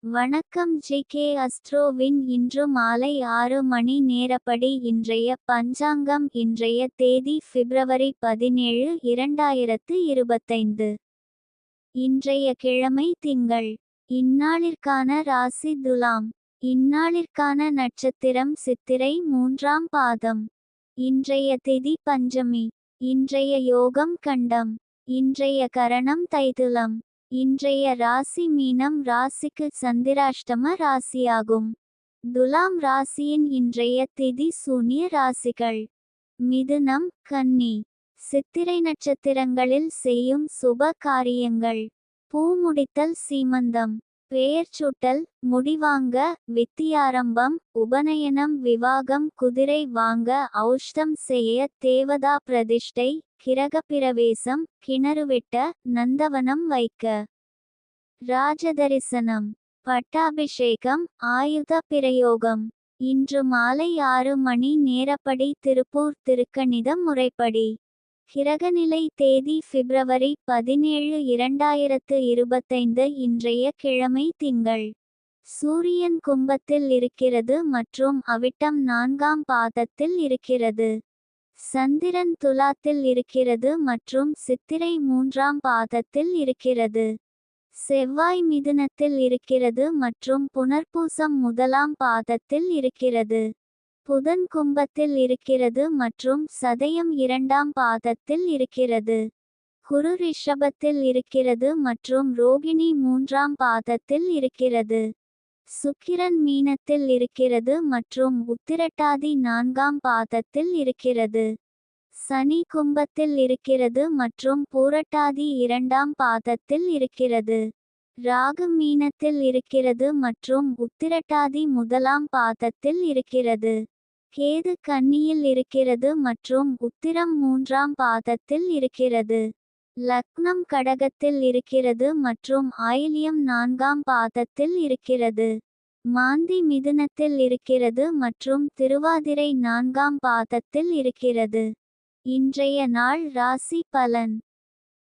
வணக்கம் ஜி.கே. அஸ்ட்ரோவின் இன்று மாலை 6 மணி நேரப்படி இன்றைய பஞ்சாங்கம். இன்றைய தேதி பிப்ரவரி 17, 2025. இன்றைய கிழமை திங்கள். இந்நாளிற்கான ராசி துலாம். இந்நாளிற்கான நட்சத்திரம் சித்திரை 3ஆம் பாதம். இன்றைய திதி பஞ்சமி. இன்றைய யோகம் கண்டம். இன்றைய கரணம் தைதுலம். இன்றைய ராசி மீனம் ராசிக்கு சந்திராஷ்டம ராசியாகும். துலாம் ராசியின் இன்றைய திதி சூன்ய ராசிகள்: மிதுனம், கன்னி. சித்திரை நட்சத்திரங்களில் செய்யும் சுப காரியங்கள்: பூ முடித்தல், சீமந்தம், பெயர்ச்சூட்டல், முடிவாங்க, வித்தியாரம்பம், உபநயனம், விவாகம், குதிரை வாங்க, ஔஷ்தம் செய்ய, தேவதா பிரதிஷ்டை, கிரகப்பிரவேசம், கிணறு வெட்ட, நந்தவனம் வைக்க, ராஜதரிசனம், பட்டாபிஷேகம், ஆயுத பிரயோகம். இன்று மாலை 6 மணி நேரப்படி திருப்பூர் திருக்கணித முறைப்படி. கிரகநிலை தேதி பிப்ரவரி 17, 2025. இன்றைய கிழமை திங்கள். சூரியன் கும்பத்தில் இருக்கிறது மற்றும் அவிட்டம் 4ஆம் பாதத்தில் இருக்கிறது. சந்திரன் துலாத்தில் இருக்கிறது மற்றும் சித்திரை 3ஆம் பாதத்தில் இருக்கிறது. செவ்வாய் மிதுனத்தில் இருக்கிறது மற்றும் புனர்பூசம் 1ஆம் பாதத்தில் இருக்கிறது. புதன் கும்பத்தில் இருக்கிறது மற்றும் சதயம் 2ஆம் பாதத்தில் இருக்கிறது. குரு ரிஷபத்தில் இருக்கிறது மற்றும் ரோகிணி 3ஆம் பாதத்தில் இருக்கிறது. சுக்கிரன் மீனத்தில் இருக்கிறது மற்றும் உத்திரட்டாதி 4ஆம் பாதத்தில் இருக்கிறது. சனி கும்பத்தில் இருக்கிறது மற்றும் பூரட்டாதி 2ஆம் பாதத்தில் இருக்கிறது. ராகு மீனத்தில் இருக்கிறது மற்றும் உத்திரட்டாதி 1ஆம் பாதத்தில் இருக்கிறது. கேது கன்னியில் இருக்கிறது மற்றும் உத்திரம் 3ஆம் பாதத்தில் இருக்கிறது. லக்னம் கடகத்தில் இருக்கிறது மற்றும் ஆயில்யம் 4ஆம் பாதத்தில் இருக்கிறது. மாந்தி மிதுனத்தில் இருக்கிறது மற்றும் திருவாதிரை 4ஆம் பாதத்தில் இருக்கிறது. இன்றைய நாள் ராசி பலன்: